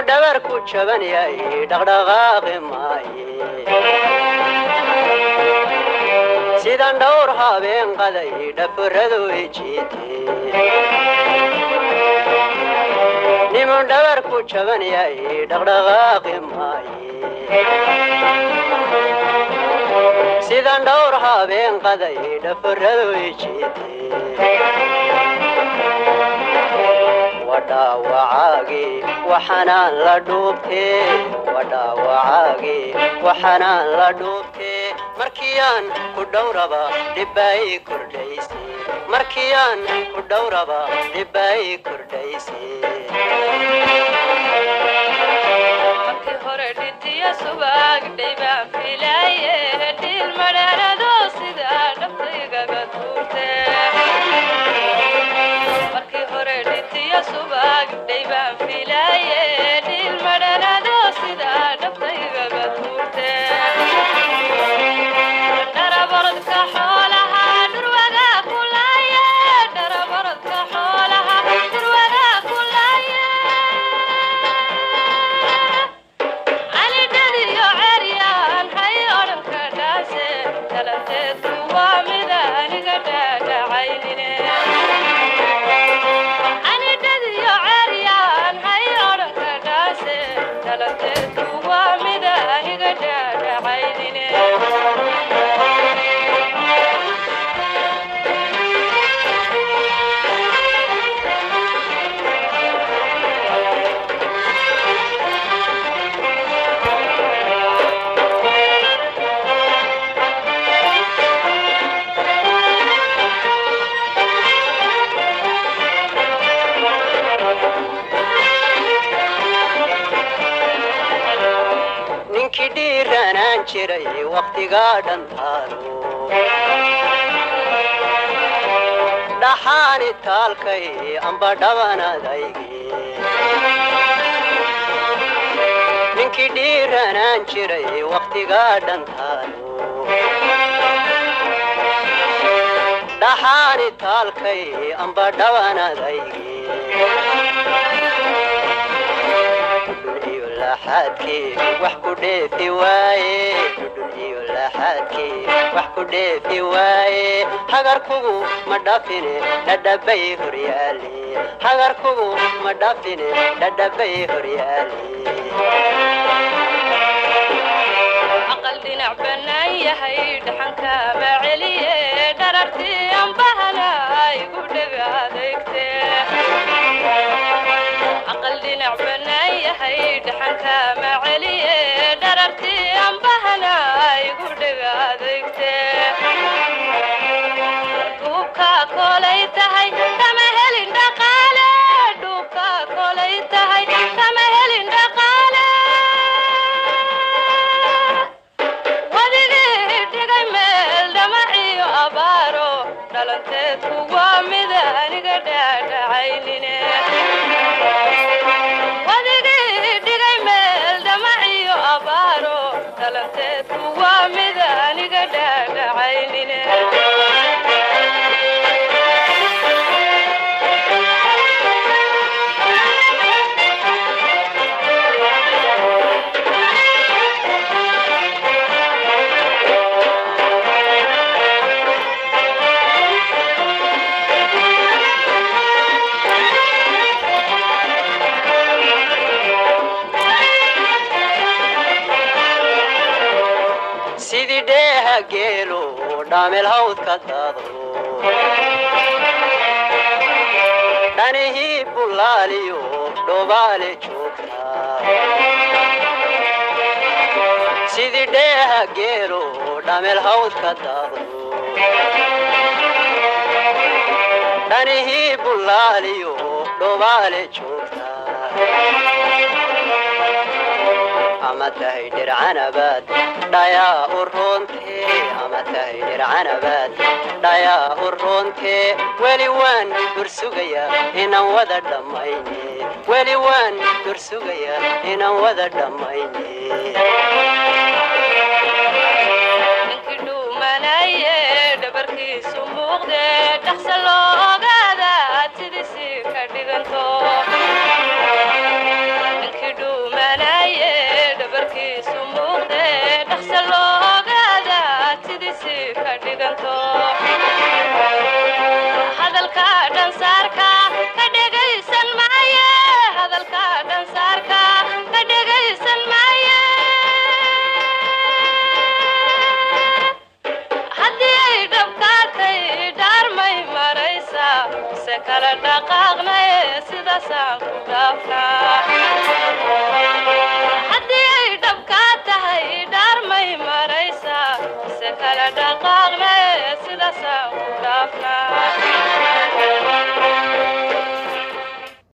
دبر كوتشبن ياي دغدغاق ماي سيدان دورها بين قدي دفردو يجيتي نمون دبر كوتشبن ياي دغدغاق ماي سيدان دورها بين قدي دفردو يجيتي ودا وعاقي وحنان لدوبتي ودا وعاقي وحنان لدوبتي مركيان كدوربا دباي كرديسي مركيان كدوربا دباي كرديسي مركي هردتي يا سباق ديبان فيلاي ديل مدانا دوسي دا دفتيقا قدورتي مركي هردتي يا سباق ديبان فيلاي ديل مدانا دوسي دا دفتيقا قدورتي دارا بردك حولها دروغا كلايا دارا بردك حولها دروغا كلايا علي دادي يو عريان هاي أرمك داسي تلتت وامداني قدادا عينيني علي دادي يو عريان هاي أرمك داسي تلتت وامداني قدادا عينيني ninkii dhiiranaan jiray waqtigaa dhantaalo dhaxaani taalkay amba dhabanadaygi ninkii dhiiranaan jiray waqtigaa dhantaalo dhaxaani taalkay amba dhabanadaygi لحدكي وحكو ديفي واي دوديو لحدكي وحكو ديفي واي حقركو مدافيني ددبي هريالي حقركو مدافيني ددبي هريالي عقل دينع بناي هاي دحنكا معليه دررتي انبهنا يقول هذيكتي عقل دينع بناي هاي دحنكا معليه دررتي انبهنا يقول هذيكتي دوبكا كوليتهاي كما هلين دقاله دوبكا كوليتهاي كما هلين دقاله dhalanteed kuwa mida aniga dhaadhacaynine wadigii dhigay meel dhamaciyo abaaro dhalanteed kuwa mida aniga dhaadhacaynine geelo dhaamel hawdka daado dhanihii bulaaliyo dhobaale joogtaa sidii dheeha geelo dhaamel hawdka daado dhanihii bulaaliyo dhobaale joogtaa ama tahay dhircanabad dhayaa uroonte ama tahay dhircanabad dhayaa uroonte weli waan dursugaya inaan wada dhammayne weli waan dursugaya inaan wada dhammayne ninkii dhuumanaye dhabarkiisu muuqde dhaqsa loo ogaada sidiisii ka dhiganto ninkii kala dhaqaaqnay sidaasaan ku dhaafnaa haddii ay dhabka tahay dhaarmay maraysaa mise kala dhaqaaqnay sidaasaan ku dhaafnaa